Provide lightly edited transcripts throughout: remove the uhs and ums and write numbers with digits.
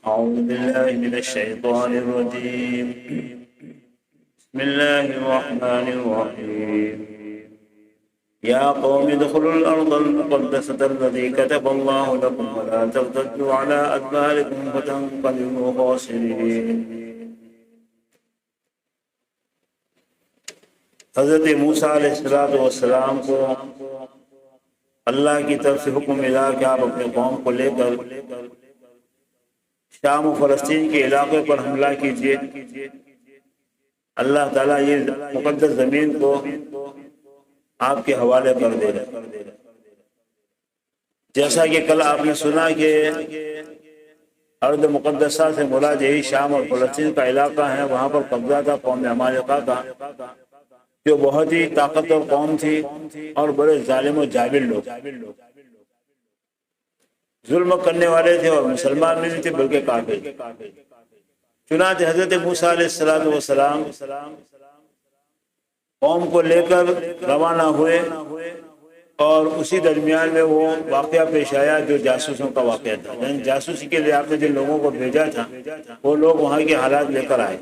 أعوذ بالله من الشيطان الرجيم. بسم الله الرحمن الرحيم. يا قوم ادخلوا الأرض المقدسة التي كتب الله لكم ولا ترتدوا على أدباركم فتنقلبوا خاسرين. حضرت موسیٰ علیہ السلام کو اللہ کی طرف سے حکم ملا کہ آپ اپنے قوم کو لے کر شام و فلسطین کے علاقے پر حملہ کیجیے. اللہ تعالیٰ یہ مقدس زمین کو آپ کے حوالے کر دے گا. جیسا کہ کل آپ نے سنا کہ ارض مقدسہ سے مراد یہی شام اور فلسطین کا علاقہ ہے. وہاں پر قبضہ تھا قوم عمالقہ کا، جو بہت ہی طاقتور قوم تھی اور بڑے ظالم و جابر لوگ، ظلم کرنے والے تھے اور مسلمان نہیں تھے بلکہ کافر. چنانچہ حضرت موسیٰ علیہ السلام قوم کو لے کر روانہ ہوئے اور اسی درمیان میں وہ واقعہ پیش آیا جو جاسوسوں کا واقعہ تھا. یعنی جاسوسی کے لیے آپ نے جن لوگوں کو بھیجا تھا وہ لوگ وہاں کے حالات لے کر آئے،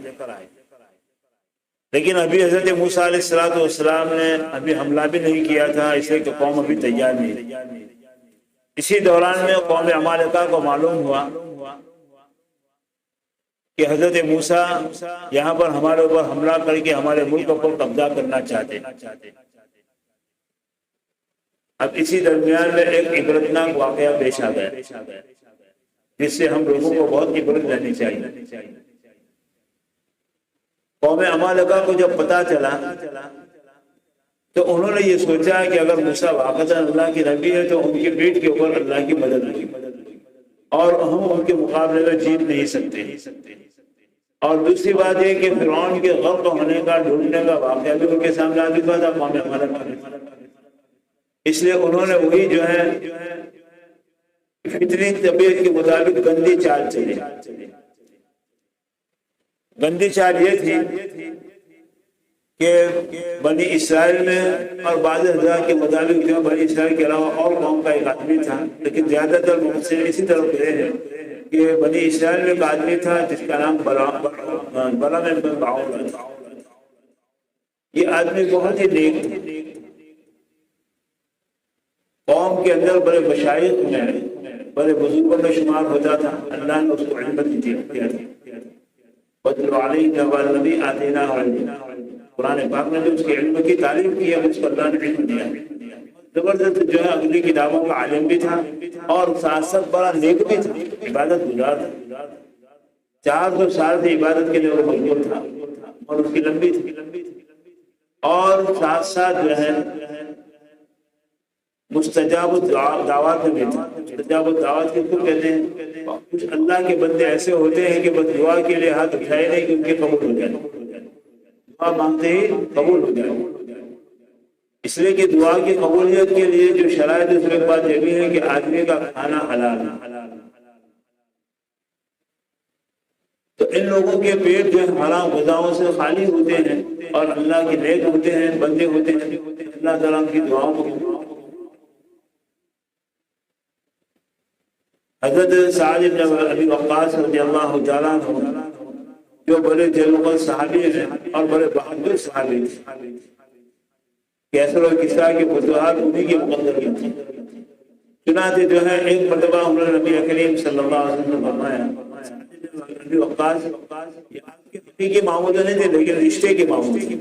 لیکن ابھی حضرت موسیٰ علیہ السلام نے ابھی حملہ بھی نہیں کیا تھا، اس لیے کہ قوم ابھی تیار نہیں تھی. اسی دوران میں قوم عمالقہ کو معلوم ہوا کہ حضرت موسیٰ یہاں پر ہمارے اوپر حملہ کر کے ہمارے ملک پر قبضہ کرنا چاہتے. اب اسی درمیان میں ایک عبرتناک واقعہ پیش آ گیا جس سے ہم لوگوں کو بہت عبرت لینی چاہیے. قوم عمالقہ کو جب پتہ چلا تو انہوں نے یہ سوچا کہ اگر موسیٰ واقعاً اللہ کی نبی ہے تو ان کے پیٹ کے اوپر اللہ کی مدد ہوگی اور ہم ان کے مقابلے میں جیت نہیں سکتے. اور دوسری بات یہ کہ فرعون کے غرق ہونے کا ڈوبنے کا واقعہ بھی ان کے سامنے آ چکا تھا قوم عمالقہ. اس لیے انہوں نے وہی جو ہے فطری طبیعت کے مطابق گندی چال چلی. گندی چال یہ تھی کہ بنی اسرائیل میں اور بعض حضرات کے مطابق جو بنی اسرائیل کے علاوہ اور قوم کا ایک آدمی تھا، لیکن زیادہ تر مفسرین اسی طرف گئے ہیں کہ بنی اسرائیل میں ایک آدمی تھا جس کا نام بلعام بن بعور تھا. یہ آدمی بہت ہی نیک تھا، قوم کے اندر بڑے مشائخ میں بڑے بزرگوں میں شمار ہوتا تھا. اللہ نے اس کو علم دیا تھا. وَاتْلُ عَلَيْهِمْ نَبَأَ الَّذِي آتَيْنَاهُ عِلْمًا. قرآن پاک میں جو اس کے علم کی تعلیم کی ہے اس کو اللہ نے علم دیا. زبردست جو ہے اگلی کتابوں کا عالم بھی تھا اور ساتھ ساتھ بڑا نیک بھی تھا، عبادت گزار تھا. 400 سال سے عبادت کے لیے وہ مشغول تھا اور اس کی لمبی تھی. اور ساتھ ساتھ جو ہے مستجاب الدعوات میں بھی تھا. مستجاب الدعوات کس کو کہتے ہیں؟ کچھ اللہ کے بندے ایسے ہوتے ہیں کہ بس دعا کے لیے ہاتھ اٹھائے نہیں کہ ان کے قبول ہو جائے، دعا مانگتے ہی قبول ہو جائے. اس لیے کہ دعا کی قبولیت کے لیے جو شرائط اس میں بات یہ بھی ہے کہ آدمی کا کھانا حلال ہے. تو ان لوگوں کے پیٹ جو حرام غذاؤں سے خالی ہوتے ہیں اور اللہ کے نیک ہوتے ہیں، بندے ہوتے ہیں. اللہ تعالیٰ کی دعاؤں کو حضرت سعد بن ابی وقاص رضی اللہ تعالیٰ عنہ جو بڑے جلیل صحابی ہیں اور بڑے بہادر صحابی ہیں، کیسر و کسریٰ کی فتوحات انہی کی مقدر تھی. چنانچہ جو ہے ایک مرتبہ انہوں نے نبی کریم صلی اللہ علیہ وسلم نے فرمایا ابی وقاص یہ آپ کے حقیقی معمول نہیں تھے لیکن رشتے کے معمول تھے.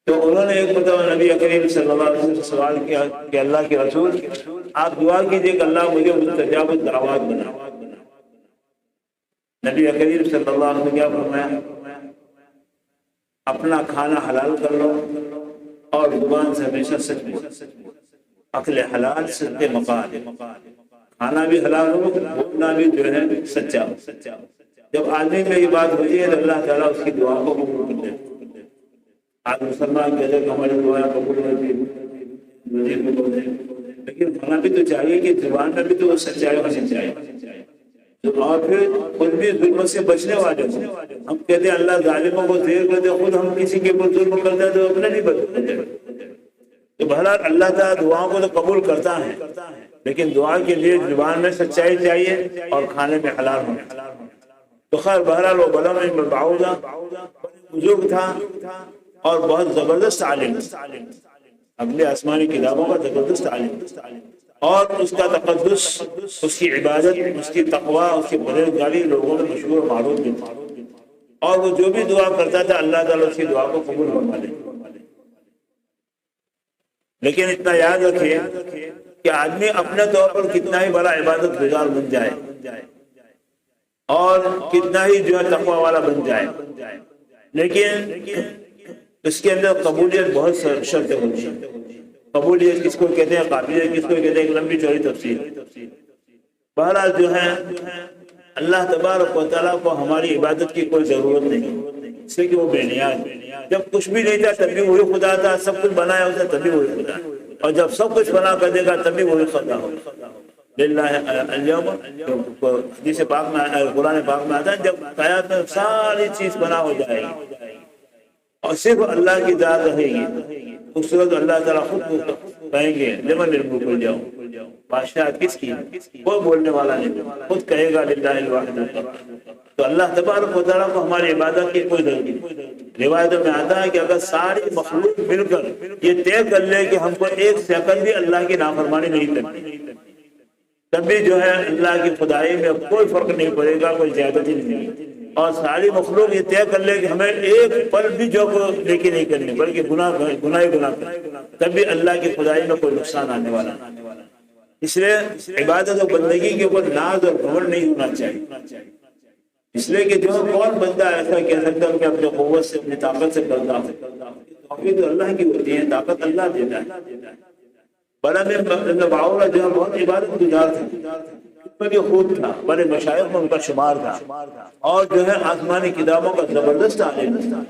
تو انہوں نے ایک مرتبہ نبی کریم صلی اللہ علیہ وسلم سے سوال کیا کہ اللہ کے رسول آپ دعا کیجئے کہ اللہ مجھے مستجاب الدعوات بنا. نبی کریم صلی اللہ علیہ وسلم کیا فرمایا؟ اپنا کھانا حلال کر لو اور زبان سے ہمیشہ سچ بولو. اکل حلال صدق مقال، کھانا بھی حلال ہو، بولنا بھی جو ہے سچا ہو. جب آدمی میں یہ بات ہوتی ہے تو اللہ تعالیٰ اس کی دعا کو قبول کرتے ہیں. آج مسلمان کہتے ہیں کہ ہماری دعائیں قبول ہوتی ہیں، لیکن ہونا بھی تو چاہیے کہ زبان میں بھی تو سچائی ہونی چاہیے. اور پھر خود بھی ظلم سے بچنے والے ہوں. ہم کہتے ہیں اللہ ظالموں کو زیر کرتے، خود ہم کسی کے اوپر ظلم کرتے ہیں تو اپنے نہیں بچتے. تو بہرحال اللہ تعالیٰ دعاؤں کو تو قبول کرتا ہے، لیکن دعا کے لیے زبان میں سچائی چاہیے اور کھانے میں حلال ہونا۔ تو خیر بہرحال وہ بلم بن باعوذہ بزرگ تھا اور بہت زبردست عالم، اپنے آسمانی کتابوں کا زبردست عالم، اور اس کا تقدس، اس کی عبادت، اس کی تقوی، اس کی پرہیزگاری لوگوں میں مشہور و معروف بھی تھا، اور وہ جو بھی دعا کرتا تھا اللہ تعالیٰ اس کی دعا کو قبول فرما لے۔ لیکن اتنا یاد رکھے کہ آدمی اپنے طور پر کتنا ہی بڑا عبادت گزار بن جائے اور کتنا ہی جو ہے تقوی والا بن جائے، لیکن اس کے اندر قبولیت بہت شرط ہوتی ہے۔ قبولیت کس کو کہتے ہیں، قابلیت کس کو کہتے ہیں، ایک لمبی چوڑی تفصیل۔ بہرحال جو ہے اللہ تبارک و تعالیٰ کو ہماری عبادت کی کوئی ضرورت نہیں، اس لیے کہ وہ بے نیاز ہے۔ جب کچھ بھی نہیں تھا تب بھی وہی خدا تھا، سب کچھ بنایا اس نے تب بھی وہی خدا، اور جب سب کچھ بنا کر دے گا تب بھی وہی خدا ہوگا۔ للہ اليوم، حدیث پاک میں، قرآن پاک میں آتا ہے جب قیامت میں ساری چیز بنا ہو جائے گی اور صرف اللہ کی ذات رہے گی، اس وقت اللہ تعالیٰ خود کہیں گے لمن الملک اليوم، بادشاہ کس کی، کوئی بولنے والا نہیں، خود کہے گا للہ الواحد القہار۔ تو اللہ تبارک و تعالیٰ کو ہماری عبادت کی کوئی ضرورت نہیں۔ روایتوں میں آتا ہے کہ اگر ساری مخلوق مل کر یہ طے کر لے کہ ہم کو ایک سیکنڈ بھی اللہ کی نافرمانی نہیں کرنی، تب بھی جو ہے اللہ کی خدائی میں کوئی فرق نہیں پڑے گا، کوئی زیادتی نہیں، اور ساری مخلوق یہ طے کر لے کہ ہمیں ایک پل بھی جو نیکی نہیں کرنی بلکہ گناہ کریں، تب بھی اللہ کی خدائی میں کوئی نقصان آنے والا نہیں۔ اس لیے عبادت و بندگی کے اوپر ناز اور گھمنڈ نہیں ہونا چاہیے، اس لیے کہ جو کون بندہ ایسا کہہ سکتا ہے کہ اپنے قوت سے، اپنی طاقت سے کرتا ہوں، توفیق تو اللہ کی ہوتی ہے، طاقت اللہ دیتا ہے۔ بڑا میں باعوذہ جو ہے بہت عبادت گزار تھا، میں بھی خوب تھا، بڑے مشائخ میں ان کا شمار تھا، اور جو ہے آسمانی کتابوں کا زبردست عالم تھا،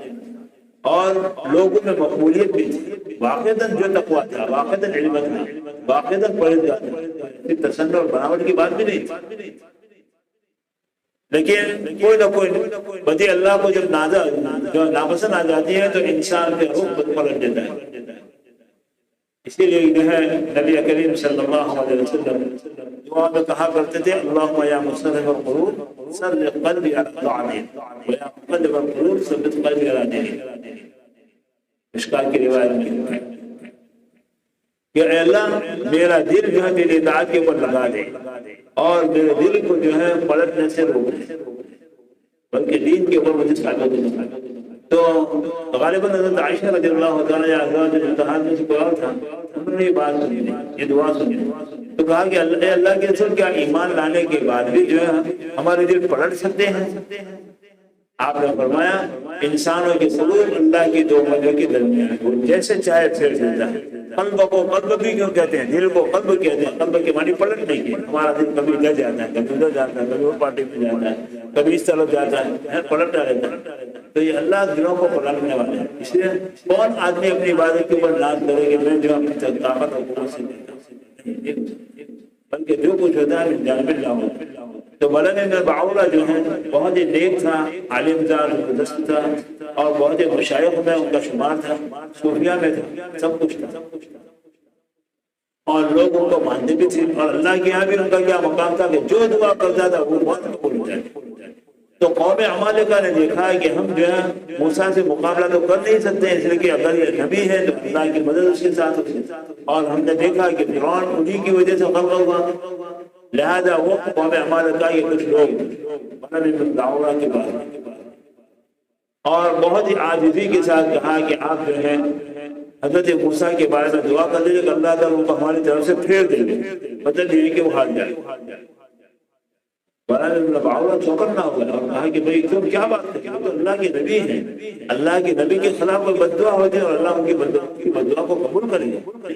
اور لوگوں میں مقبولیت بھی تھی، واقعتاً جو تقویٰ تھا، واقعتاً علم تھا، واقعتاً پرہیزگار تھا، تصنع اور بناوٹ کی بات بھی نہیں تھی، لیکن کوئی نہ کوئی بدی اللہ کو جب جو ناپسند آ جاتی ہے تو انسان کے روح پلٹ دیتا ہے۔ اسی لیے جو ہے نبی کریم صلی اللہ علیہ وسلم دعا میں کہا کرتے تھے اللہم یا مصرف القلوب صرف قلبی علی طاعتک ویا مقلب القلوب ثبت قلبی علی دینک۔ مشکاۃ کی روایت میں کہ اے اللہ میرا دل جو ہے تیری اطاعت کے اوپر لگا دے اور میرے دل کو جو ہے پلٹنے سے روک دے، بلکہ دین کے اوپر مجھے ثابت دے۔ تو غالباً حضرت عائشہ رضی اللہ تعالیٰ عنہا جو امتحان میں سے کوئی اور تھا، انہوں نے یہ بات سنی، یہ دعا سنی، تو کہا کہ اے اللہ کے رسول کیا ایمان لانے کے بعد بھی جو ہے ہمارے دل پلٹ سکتے ہیں؟ آپ نے فرمایا انسانوں کے قلوب اللہ کی دو منزلوں کے درمیان ہے، وہ جیسے چاہے پھر دیتا ہے۔ قلب کو قلب بھی کیوں کہتے ہیں، دل کو قلب کہتے ہیں، قلب کے معنی پلٹ نہیں ہے، ہمارا دل کبھی ادھر جاتا ہے، کبھی ادھر جاتا ہے، کبھی وہ پارٹی میں جاتا ہے، کبھی اس طرف جاتا ہے، پلٹتا رہتا ہے۔ تو یہ اللہ دلوں کو پلٹنے والے ہیں، اس لیے کون آدمی اپنی عبادت کے اوپر ناز کرے کہ میں جو اپنی طاقت اور قوت سے دیتا ہوں، بلکہ جو کچھ ہوتا ہے جانب اللہ ہوتا ہے۔ تو بلغ میں باعوذہ جو ہے بہت ہی نیک تھا، عالم تھا، زبردست تھا، اور بہت ہی مشائخ میں ان کا شمار تھا، صوفیہ میں تھا، سب کچھ تھا، اور لوگ ان کو مانتے بھی تھے، اور اللہ کے یہاں بھی ان کا کیا مقام تھا کہ جو دعا کرتا تھا وہ بہت قبول ہو جاتی۔ تو قوم عمالقہ نے دیکھا کہ ہم جو ہے موسیٰ سے مقابلہ تو کر نہیں سکتے، اس لیے کہ اگر یہ نبی ہے تو اللہ کی مدد اس کے ساتھ ہوتی، اور ہم نے دیکھا کہ فرعون انہی کی وجہ سے خلق ہوا، لہذا وہ قوم عمالقہ کے کچھ لوگ نبی باعوذہ کے بعد اور بہت ہی عاجزی کے ساتھ کہا کہ آپ جو ہے حضرت موسیٰ کے بارے میں دعا کر دیجیے کہ اللہ تعالیٰ کو ہماری طرف سے پھیر دے گے، مطلب یہ کہ وہ ہار جائے۔ باعوذہ چوکر نہ ہوا اور کہا کہ بھئی تم کیا بات کرتے ہو، تو اللہ کے نبی ہیں، اللہ کے نبی کے خلاف کوئی بد دعا ہوتی ہے اور اللہ ان کی بد دعا کو قبول کرے گا۔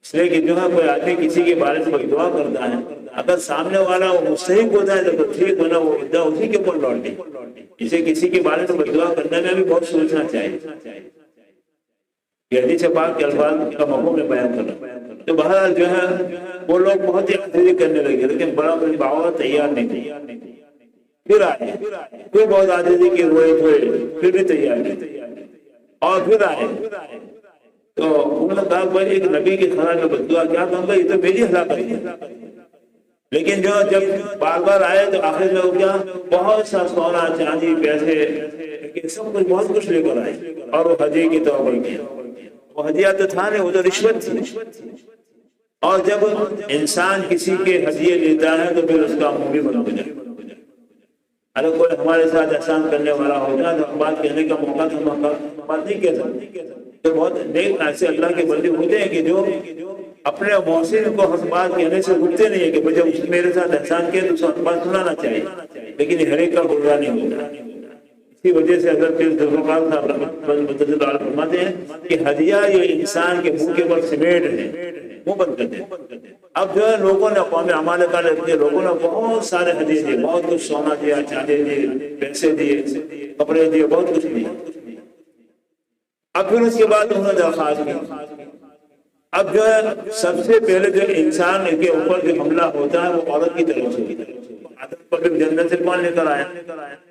اس لیے کہ جو ہے کوئی آدمی کسی کے بارے میں کوئی دعا کرتا ہے، اگر سامنے والا وہ مستحق ہوتا ہے تو ٹھیک ہونا، وہ دعا اسی کے اوپر لوٹے۔ اسے کسی کے بارے میں دعا کرنے میں بھی بہت سوچنا چاہیے، یہ حدیث پاک کے الفاظ کا مفہوم میں بیان کرنا۔ تو بہرحال جو ہے وہ لوگ بہت ہی عاجزی کرنے لگے، لیکن بڑا باعوذہ تیار نہیں تھے، پھر آئے، پھر بہت عاجزی کی ہوئے، پھر بھی تیار نہیں، اور پھر آئے، تو انہوں نے کہا بھائی ایک نبی کی خلا میں بددعا کیا کروں گا، یہ تو میری ہلاکت ہے۔ لیکن جو جب بار بار آئے تو آخر میں ہو گیا بہت سا سونا چاندی پیسے لیکن سب کچھ بہت کچھ لے کر آئے اور وہ ہدیے کی طور پر کیا۔ وہ ہدیہ تو تھا نہیں، وہ تو رشوت تھی۔ اور جب انسان کسی کے ہدیے لیتا ہے تو پھر اس کا منہ بھی بند ہو جائے۔ اگر کوئی ہمارے ساتھ احسان کرنے والا ہوگا تو ہم بات کہنے کا موقع تو ہم بات نہیں کہہ سکتے۔ تو بہت نیک ایسے اللہ کے بندے ہوتے ہیں کہ جو اپنے محسن کو حق بات کہنے سے رکتے نہیں ہے کہ جب اس نے میرے ساتھ احسان کیا تو اس کو بات سنانا چاہیے، لیکن ہر ایک کا برا نہیں ہوتا۔ اسی وجہ سے حضرت ذوالفقار صاحب فرماتے ہیں کہ ہدیہ یہ انسان کے منہ کے اوپر سمیٹ ہے، منہ بند کر دے۔ اب جو ہے لوگوں نے اقوام عمالقہ نے لوگوں نے بہت سارے ہدیے دیے، بہت کچھ سونا دیا، چاندی دیے، پیسے دیے، کپڑے دیے، بہت کچھ دیے۔ اب پھر اس کے بعد انہوں نے درخواست کی۔ اب جو ہے سب سے پہلے جو انسان کے اوپر جو حملہ ہوتا ہے وہ عورت کی طرف سے ہوتا ہے۔ آدم کو بھی جنت سے کون لے کر آیا؟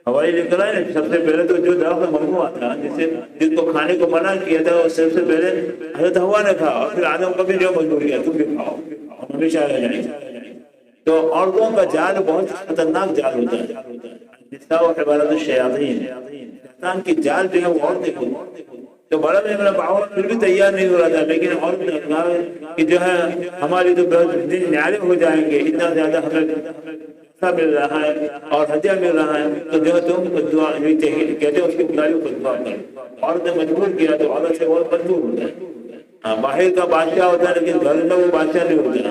ہوائی لے کر آئے۔ سب سے پہلے تو جو درخت ممنوع تھا، جس کو کھانے کو منع کیا تھا، وہ سب سے پہلے حضرت ہوا نے کھا، اور پھر آدم کو بھی جو مجبور کیا تم بھی کھاؤ، ہمیشہ رہ جائیں۔ تو عورتوں کا جال بہت خطرناک جال ہوتا ہے۔ نساء عبارت الشیاطین، شیطان کی جال جو ہے وہ عورتیں ہوتی ہیں۔ تو بڑا میرا باور پھر بھی تیار نہیں ہو رہا تھا، لیکن عورت نے کہا کہ جو ہے ہماری تو دن نیالے ہو جائیں گے، اتنا زیادہ ہمیں پیسہ مل رہا ہے اور ہدیہ مل رہا ہے، تو جو ہے تم دعا کہتے ہیں اس کی بلاریوں کو دعا کرو۔ عورت نے مجبور کیا تو عورت سے بہت مجبور ہوتا ہے۔ باہر کا بادشاہ ہوتا ہے لیکن گھر میں وہ بادشاہ نہیں ہوتا،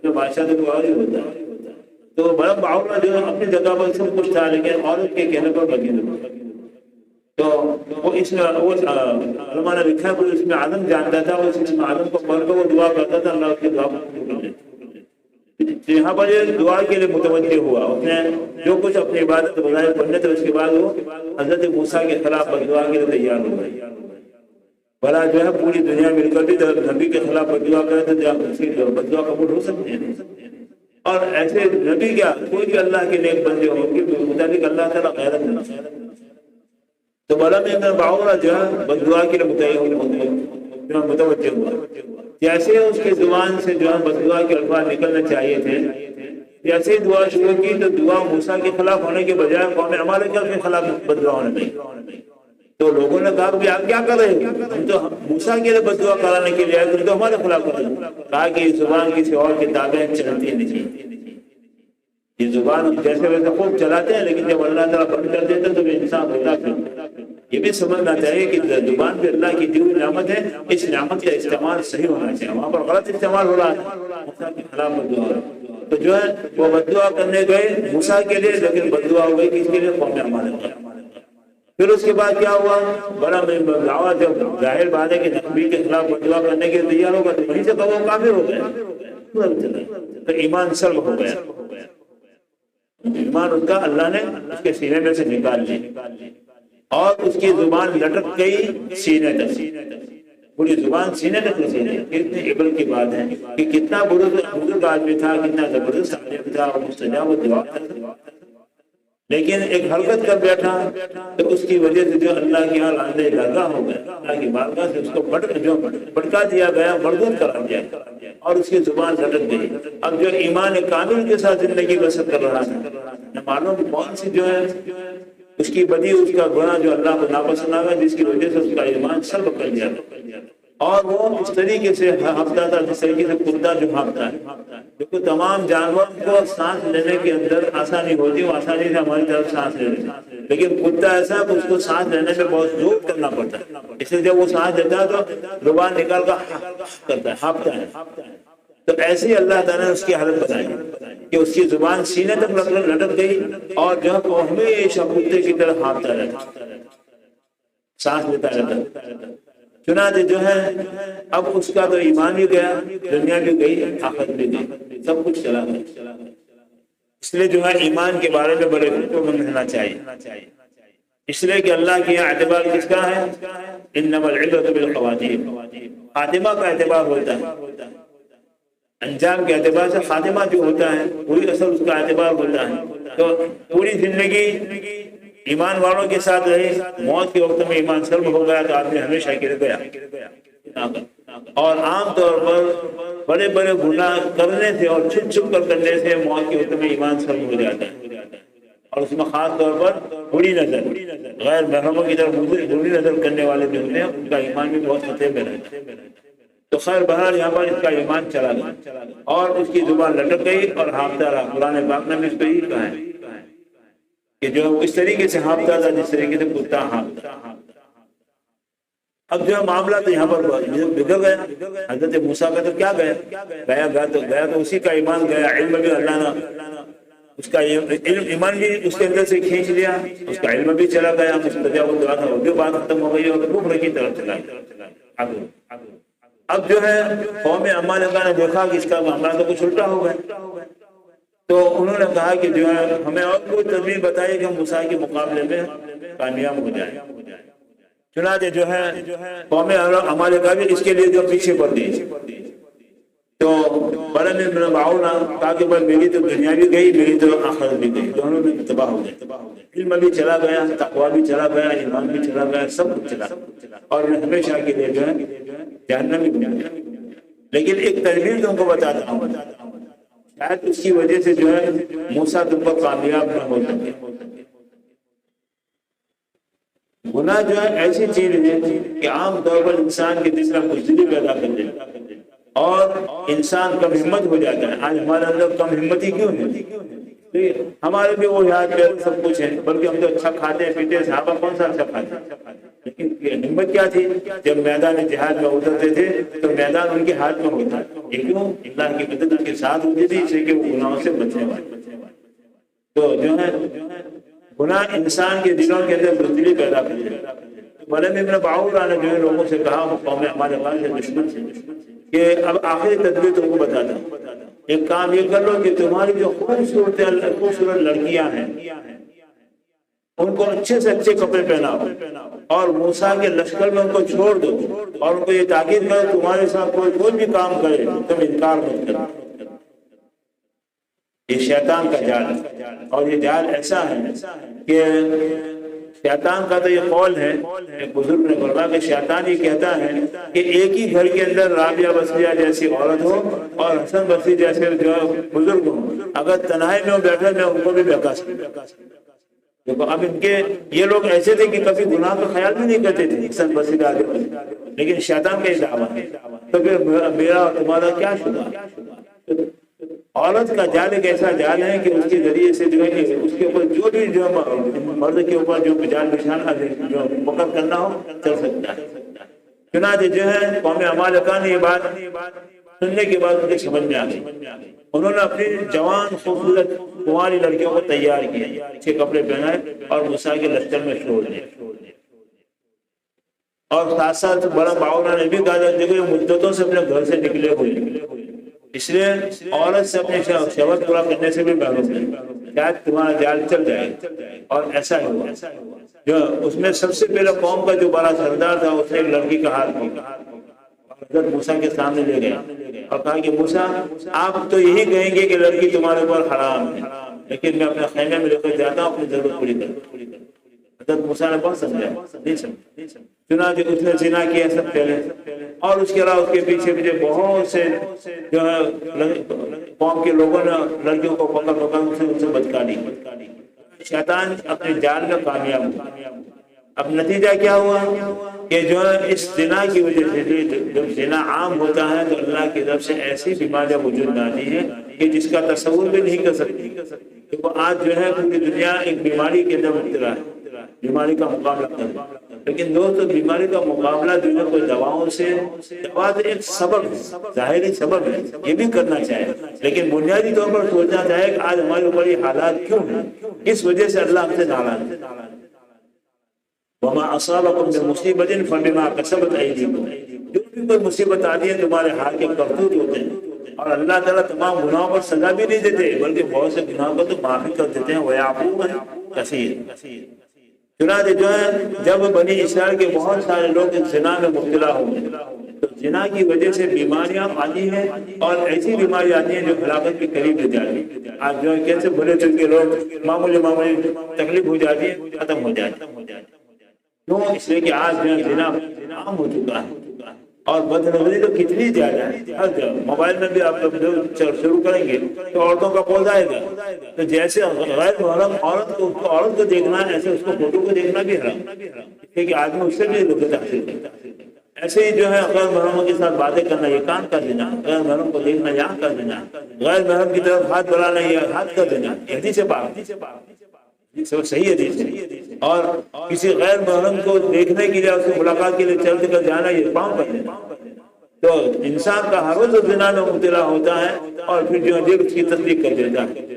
جو بادشاہ تو کوئی اور ہی ہوتا ہے۔ تو بڑا باور جو ہے اپنی جگہ پر سب کچھ تھا، لیکن عورت کے کہنے پر وکیل ہوا۔ تو وہ اس میں علماء نے لکھا ہے اس میں آدم جانتا تھا، اس میں آدم کو پڑھ کر وہ دعا کرتا تھا، اللہ اس کی دعا کو یہاں پر یہ دعا کے لیے متوجہ ہوا۔ اس نے جو کچھ اپنی عبادت بظاہر پڑھنے تھے، اس کے بعد وہ حضرت موسیٰ کے خلاف بددعا کے لیے تیار ہو گئے۔ بھلا جو ہے پوری دنیا مل کر بھی نبی کے خلاف بددعا کرے تو جب اس کی بددعا قبول ہو سکتے ہیں؟ اور ایسے نبی کیا کوئی بھی اللہ کے نیک بندے ہوں گے مطابق اللہ تعالیٰ غیرت نہیں۔ تو بلا میں باورا جو ہے بددعا کے لیے متوجہ ہوا۔ جیسے اس کی زبان سے جو ہے بددعا کے الفاظ نکلنے چاہیے تھے، جیسے دعا شروع کی تو دعا موسیٰ کے خلاف ہونے کے بجائے قوم عمالقہ کے خلاف بددعا ہونے لگی۔ تو لوگوں نے کہا کہ آپ کیا کر رہے ہیں؟ ہم تو موسیٰ کے لیے بددعا کرانے کے لیے آئے، تم تو ہمارے خلاف کر رہے ہیں۔ کہا کہ یہ زبان کسی اور کتابیں چلتی نہیں، یہ زبان جیسے ویسے خوب چلاتے ہیں، لیکن جب اللہ تعالیٰ بند کر دیتے تو انسان ہوتا پھر۔ یہ بھی سمجھنا چاہیے کہ زبان پہ اللہ کی دی ہوئی نعمت ہے، اس نعمت کا استعمال صحیح ہونا چاہیے۔ وہاں پر غلط استعمال ہو رہا ہے، موسیٰ کے خلاف بددعا ہو رہا ہے۔ تو جو ہے وہ بددعا کرنے گئے موسیٰ کے لیے، لیکن بددعا ہو گئی کس کے لیے؟ قوم عمالقہ۔ پھر اس کے بعد کیا ہوا؟ بڑا دعویٰ جب ظاہر بات ہے کہ نبی کے خلاف بددعا کرنے کے تیار ہوگا تو وہیں سے تو وہ کافر ہو گئے، تو ایمان سلب ہو گیا۔ ایمان اس کا اللہ نے اس کے سینے میں سے نکال لیا اور اس کی زبان لٹک گئی سینے تک، پوری زبان سینے تک رسی گئی۔ کتنی عبرت کی بات ہے کہ کتنا بزرگ آدمی تھا، کتنا زبردست عالم تھا اور مستجاب دعا تھا، لیکن ایک حرکت کر بیٹھا تو اس کی وجہ سے جو اللہ کے یہاں لاندے لگا ہو گیا، اللہ کی بارگاہ سے اس کو بھٹکا دیا گیا، مردود کرا دیا اور اس کی زبان لٹک گئی۔ اب جو ایمان کامل کے ساتھ زندگی بسر کر رہا تھا، معلوم کون سی جو ہے اس کی بدی، اس کا گناہ جو اللہ کو ناپسند آ گیا، جس کی وجہ سے اس کا ایمان سلب کر دیا اور وہ اس طریقے سے ہانپتا تھا جس طریقے سے کتا جو ہانپتا ہے۔ کیونکہ تمام جانوروں کو سانس لینے کے اندر آسانی ہوتی ہے، وہ آسانی سے ہماری طرف سانس لے لیتے ہیں، لیکن کتا ایسا کہ اس کو سانس لینے میں بہت زور کرنا پڑتا ہے، اس لیے جب وہ سانس لیتا ہے تو زبان نکال کر کرتا ہے، ہانپتا ہے۔ تو ایسے ہی اللہ تعالیٰ نے اس کی حالت بتائی کہ اس کی زبان سینے تک لٹک گئی اور جو ہے وہ ہمیشہ کتے کی طرح ہانپتا رہتا، سانس لیتا رہتا۔ چنانچہ جو ہے اب اس کا تو ایمان بھی گیا، دنیا بھی گئی، آخرت بھی گئی، سب کچھ چلا گیا۔ اس لیے جو ہے ایمان کے بارے میں بڑے فکر مند رہنا چاہیے، اس لیے کہ اللہ کے یہاں اعتبار کس کا ہے؟ انما العبرۃ بالخواتیم، خاتمہ کا اعتبار ہوتا ہے، انجام کے اعتبار سے خاتمہ جو ہوتا ہے وہی اصل اس کا اعتبار ہوتا ہے۔ تو پوری زندگی ایمان والوں کے ساتھ رہے، موت کے وقت میں ایمان سلب ہو گیا تو آدمی ہمیشہ گر گیا۔ اور عام طور پر بڑے بڑے گناہ کرنے سے اور چھپ چھپ کر کرنے سے موت کے وقت میں ایمان سلب ہو جاتا ہے، اور اس میں خاص طور پر بری نظر، غیر محرموں کی طرف بری نظر کرنے والے جو ہوتے ہیں ان کا ایمان بھی بہت خطرے میں رہتا ہے۔ تو خیر بہرحال یہاں پر اس کا ایمان چلا گیا اور اس کی زبان لٹک گئی اور ہانپتا رہا۔ قرآن پاک نے بھی اس کو یہی کہا ہے کہ جو اس طریقے سے ہانپتا تھا جس طریقے سے کتا ہانپتا۔ اب جو معاملہ تو یہاں پر بگڑ گیا۔ حضرت موسیٰ کا تو کیا گیا تو اسی کا ایمان گیا، علم بھی اللہ نے اس کا ایمان بھی اس کے اندر سے کھینچ لیا، اس کا علم بھی چلا گیا، مستجاب دعا تھا وہ بھی بات ختم ہو گئی اور کفر کی طرف چلا گیا۔ اب جو ہے قوم عمالقہ نے دیکھا کہ اس کا معاملہ تو کچھ الٹا ہو گیا، تو انہوں نے کہا کہ جو ہے ہمیں اور کوئی تدبیر بتائیے کہ ہم موسیٰ کے مقابلے میں کامیاب ہو جائیں۔ چنانچہ جو ہے قوم عمالقہ بھی اس کے لیے جو پیچھے پڑ گئی، تو بڑے میں معاونہ کہا کہ بھائی میری تو دنیا بھی گئی، میری تو آخرت بھی گئی، دونوں بھی تباہ ہو گئے۔ علم بھی چلا گیا، تقویٰ بھی چلا گیا، ایمان بھی چلا گیا، سب کچھ چلا، اور میں ہمیشہ کے لیے جو ہے جہنم میں بنا گیا۔ لیکن ایک تدبیر تم کو بتاتا ہوں، شاید اس کی وجہ سے جو ہے موسیٰ تم پر کامیاب نہ ہو سکے۔ گناہ جو ہے ایسی چیز ہے کہ عام طور پر انسان کے دل میں بزدلی پیدا کر دیتا ہے اور انسان کم ہمت ہو جاتا ہے۔ آج ہمارے اندر کم ہمتی کیوں ہے؟ ہمارے بھی وہ یاد پہ سب کچھ ہے، بلکہ ہم تو اچھا کھاتے ہیں پیتے ہیں، صحابہ کون سا اچھا کھاتے ہیں، لیکن ہمت کیا تھی؟ جب میدان جہاد میں اترتے تھے تو میدان ان کے ہاتھ میں ہوتا، یہ کیوں؟ اللہ کی مدد ان کے ساتھ ہوتی تھی، اس لیے کہ وہ گناہوں سے بچنے والے۔ تو جو ہے گناہ انسان کے دلوں کے اندر بزدلی پیدا کر دیتا ہے۔ بلے میں باؤرہ نے جو ہے لوگوں سے کہا، قوم عمالقہ سے دشمن سے، کہ اب آخری تدبیر تم کو بتاتا ہوں، ایک کام یہ کر لو کہ تمہاری جو خوبصورت لڑکیاں ہیں ان کو اچھے سے اچھے کپڑے پہناؤ اور موسیٰ کے لشکر میں ان کو چھوڑ دو اور ان کو یہ تاکید کرو تمہارے ساتھ کوئی بھی کام کرے تم انکار مت کرو۔ یہ شیطان کا جال ہے، اور یہ جال ایسا ہے کہ شیطان کا تو یہ قول ہے، ایک بزرگ نے فرمایا کہ شیطان یہ کہتا ہے کہ ایک ہی گھر کے اندر رابعہ بصریہ جیسی عورت ہو اور حسن بصری جیسے جو بزرگ ہو، اگر تنہائی میں بیٹھے میں ان کو بھی بہکا سکتا۔ دیکھو اب ان کے یہ لوگ ایسے تھے کہ کبھی گناہ کا خیال بھی نہیں کرتے تھے حسن بصری آگے، لیکن شیطان کا یہ دعویٰ ہے، تو پھر میرا اور تمہارا کیا شبہ؟ عورت کا جال ایک ایسا جال ہے کہ اس کے ذریعے سے جو ہے اس کے اوپر جو بھی جو مرد کے اوپر جو جال بچھانا جو پکڑ کرنا ہو چل سکتا ہے۔ چنانچہ جو ہے قوم عمالقہ نے یہ بات سننے کے بعد مجھے سمجھ میں آ گئی، انہوں نے اپنی جوان خوبصورت کنواری لڑکیوں کو تیار کیا، اچھے کپڑے پہنائے اور موسیٰ کے لشکر میں چھوڑ دیا، اور ساتھ ساتھ بڑا باؤرہ نے بھی کہا دیکھو مدتوں سے اپنے گھر سے نکلے ہوئے، اس لیے عورت سے اپنے شہوت پورا کرنے سے بھی محروم ہے، شاید تمہارا جال چل جائے۔ اور ایسا ہی ہوا، جو اس میں سب سے پہلے قوم کا جو بڑا سردار تھا اس نے ایک لڑکی کا ہاتھ پکڑا، حضرت موسیٰ کے سامنے لے گیا اور کہا کہ موسیٰ آپ تو یہی کہیں گے کہ لڑکی تمہارے اوپر حرام ہے، لیکن میں اپنے خیمے میں لے کر جاتا ہوں اپنی ضرورت پوری کروں۔ حضرت موسیٰ نے بہت سمجھا، نہیں سمجھا، چنانچہ اس نے زنا کیا سب پہلے، اور اس کے علاوہ اس کے پیچھے پیچھے بہت سے جو ہے قوم کے لوگوں نے لڑکیوں کو پکڑ ان سے بچکانی۔ شیطان اپنے جال میں کامیاب ہوا۔ اب نتیجہ کیا ہوا کہ جو ہے اس زنا کی وجہ سے جب زنا عام ہوتا ہے تو اللہ کی طرف سے ایسی بیماریاں وجود میں آتی ہیں کہ جس کا تصور بھی نہیں کر سکتی۔ کیونکہ آج جو ہے پوری دنیا ایک بیماری کے اندر مبتلا ہے، بیماری کا مقابلہ کرنا، لیکن دوستو بیماری کا مقابلہ جو ہے کوئی دواؤں سے، دوا تو ایک سبب ہے، ظاہری سبب ہے، یہ بھی کرنا چاہے، لیکن بنیادی طور پر سوچنا چاہے کہ آج ہمارے اوپر یہ حالات کیوں ہیں، کس وجہ سے اللہ ہم سے ناراض ہے۔ وَمَا أَصَابَكُم بِمُصِيبَةٍ فَبِمَا كَسَبَتْ أَيْدِيكُمْ، جو بھی کوئی مصیبت آتی ہے تمہارے ہاتھ کے کرتوت ہوتے ہیں، اور اللہ تعالیٰ تمام گناہوں پر سزا بھی نہیں دیتے بلکہ بہت سے گناہوں کو تو معافی کر دیتے ہیں، وَيَعْفُو عَن كَثِيرٍ۔ چنانچہ جو ہے جب بنی اسرائیل کے بہت سارے لوگ زنا میں مبتلا ہوئے تو زنا کی وجہ سے بیماریاں آتی ہیں، اور ایسی بیماری آتی ہیں جو ہلاکت کے قریب لے جاتی ہیں۔ آج جو ہے کیسے بھلے چلے لوگ معمولی تکلیف ہو جاتی ہے ختم ہو جاتی ہے، کیوں؟ اس لیے کہ آج جو ہے زنا عام ہو چکا ہے، اور بدنظری تو کتنی زیادہ ہے ہر جگہ۔ موبائل میں بھی آپ لوگ شروع کریں گے تو عورتوں کا پوز آئے گا، تو جیسے غیر محرم عورت کو دیکھنا ہے، ایسے اس کو فوٹو کو دیکھنا بھی حرام ہے کہ آدمی اس سے بھی لذت حاصل کرتا ہے۔ ایسے ہی جو ہے غیر محرموں کے ساتھ باتیں کرنا یہ کان کر دینا، غیر محرم کو دیکھنا یہاں کر دینا، غیر محرم کی طرف ہاتھ بڑھانا یہ ہاتھ کر دینا، حدیث پاک سب صحیح حدیث ہے۔ اور کسی غیر محرم کو دیکھنے کے لیے، اس سے ملاقات کے لیے چلتے کر جانا یہ پاؤں کر دینا۔ تو انسان کا ہر روز زنا میں مبتلا ہوتا ہے اور پھر جو ہے اس کی تصدیق کر دیتا ہے،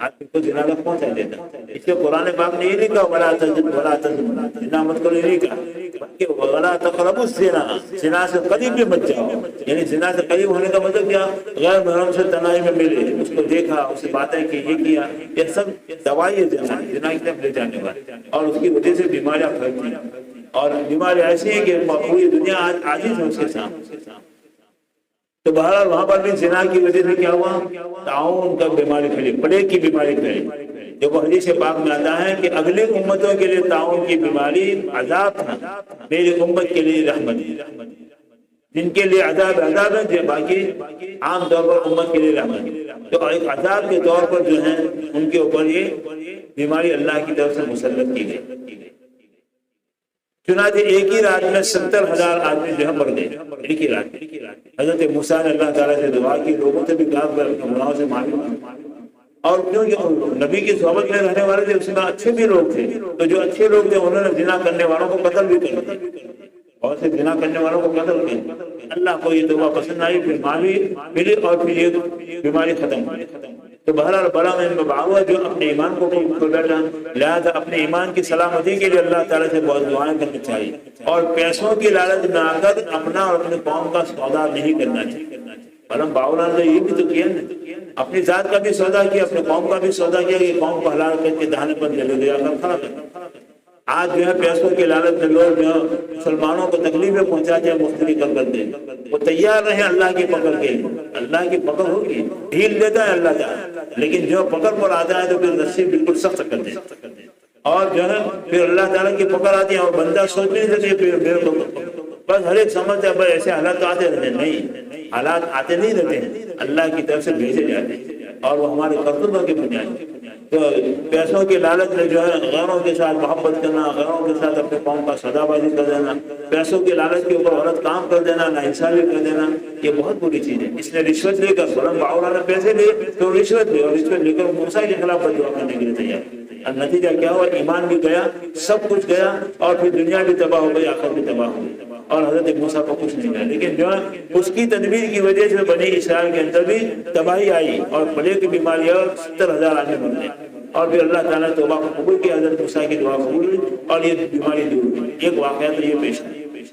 آدمی کو زنا تک پہنچا دیتا ہے۔ اس کے قرآن پاک نے یہ نہیں کہا ولا تزنا، زنا مت کرو، یہ نہیں کہا، بلکہ ولا تقربوا الزنا، زنا سے قریب بھی مت جاؤ۔ یعنی زنا سے قریب ہونے کا مطلب کیا؟ غیر محرم سے تنہائی میں ملے، اس کو دیکھا، اس سے باتیں کی، یہ کیا، یہ سب دوائی ہے زنا کی طرف لے جانے والی، اور اس کی وجہ سے بیماریاں پھیلتی ہیں۔ اور بیماری ایسی ہے کہ پوری دنیا آج عاجز ہے اس کے سامنے۔ تو بہرحال وہاں پر بھی زنا کی وجہ سے کیا ہوا؟ تعاون کا بیماری پھیلی، پلیگ کی بیماری پھیلی۔ دیکھو حدیث پاک میں آتا ہے کہ اگلی امتوں کے لیے تعاون کی بیماری عذاب تھا، میری امت کے لیے رحمت، جن کے لیے عذاب ہے، باقی عام طور پر امت کے لیے رحمت۔ تو ایک عذاب کے طور پر جو ہے ان کے اوپر یہ بیماری اللہ کی طرف سے مسلط کی گئی۔ چنانچہ ایک ہی رات میں 70,000 آدمی جو ہے مر گئے، ایک ہی رات میں۔ حضرت موسیٰ نے اللہ تعالیٰ سے دعا کی، لوگوں سے بھی کہا کہ اپنے گناہوں سے معافی مانگو۔ اور کیونکہ نبی کی صحبت میں رہنے والے تھے، اس میں اچھے بھی لوگ تھے، تو جو اچھے لوگ تھے انہوں نے زنا کرنے والوں کو قتل بھی کر دیا، اور سے زنا کرنے والوں کو قتل کیا۔ اللہ کو یہ دعا پسند آئی، پھر معافی ملی اور پھر یہ بیماری ختم ہوئی۔ تو بہرحال بڑا میں باوا جو اپنے ایمان کو کھول بیٹھا، لہذا اپنے ایمان کی سلامتی کے لیے اللہ تعالیٰ سے بہت دعائیں کرنی چاہیے، اور پیسوں کی لالچ میں آ کر اپنا اور اپنے قوم کا سودا نہیں کرنا چاہیے۔ علم باولا نے یہ بھی تو کیا نا، اپنی ذات کا بھی سودا کیا، اپنے قوم کا بھی سودا کیا کہ قوم کو حلال کر کے دہانے پر لے دیا کر کھڑا کر۔ آج جو ہے پیسوں کے لالچ میں لوگ جو ہے مسلمانوں کو تکلیفیں پہنچاتے ہیں، مختلف کر کرتے ہیں۔ وہ تیار رہے اللہ کی پکڑ کے، اللہ کی پکڑ ہوگی، ڈھیل دیتا ہے اللہ تعالیٰ، لیکن جو پکڑ پر آتا ہے تو پھر رسی بالکل سخت کر دے، اور جو ہے پھر اللہ تعالیٰ کی پکڑ آتی ہے اور بندہ سوچ نہیں سکے پھر میرے کو بس ہر ایک سمجھتا ہے بس ایسے حالات آتے رہتے ہیں۔ نہیں، حالات آتے نہیں رہتے ہیں، اللہ کی طرف سے بھیجے جاتے ہیں، اور وہ ہمارے کرتوتوں کی بنیاد۔ تو پیسوں کے لالچ میں جو ہے غیروں کے ساتھ محبت کرنا، غیروں کے ساتھ اپنے قوم کا سودا بازی کر دینا، پیسوں کے لالچ کے اوپر غلط کام کر دینا، ناانصافی کر دینا، یہ بہت بری چیز ہے۔ اس نے رشوت لے کر سورہ باورہ نے پیسے لیے تو رشوت لی، اور رشوت لے کر موسیٰ کے خلاف بددعا کرنے کے لیے تیار۔ اور نتیجہ کیا ہوا؟ ایمان بھی گیا، سب کچھ گیا، اور پھر دنیا بھی تباہ ہو گئی، آخرت بھی تباہ ہو گئی، اور حضرت موسیٰ کو کچھ نہیں ملا۔ لیکن جو ہے اس کی تدبیر کی وجہ سے بنی اسرائیل کے اندر بھی تباہی آئی، اور پلیگ کی بیماری اور 70,000 آدمی مر گئے، اور پھر اللہ تعالیٰ نے توبہ کو قبول کیا، حضرت موسیٰ کی دعا قبول ہوئی اور یہ بیماری دور ہوئی۔ ایک واقعہ تو یہ پیش ہے۔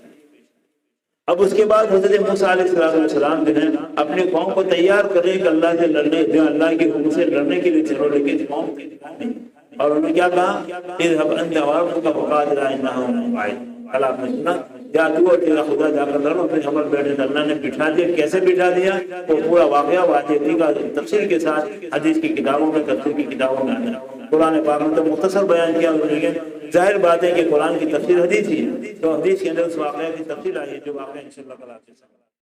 اب اس کے بعد حضرت موسیٰ علیہ السلام جو ہے اپنے قوم کو تیار کریں کہ اللہ سے لڑنے، جو اللہ کے حکم سے لڑنے کے لیے چلو، لیکن قوم نہیں۔ اور انہوں نے کیا کہا؟ اذهب انت وربك فقاتلا انهم قاعدون۔ اللہ نے سنا، جا تو اور تیرا خدا جا کر لڑو، پھر ہمارے بیٹھے تھے۔ اللہ نے بٹھا دیا۔ کیسے بٹھا دیا؟ وہ پورا واقعہ واقعی کا تفصیل کے ساتھ حدیث کی کتابوں میں، تفسیر کی کتابوں میں آتا ہے۔ قرآن پاک میں تو مختصر بیان کیا، لیکن ظاہر بات ہے کہ قرآن کی تفسیر حدیث ہی ہے، تو حدیث کے اندر اس واقعہ کی تفصیل آئی ہے، جو واقعہ انشاءاللہ کل آپ کے سامنے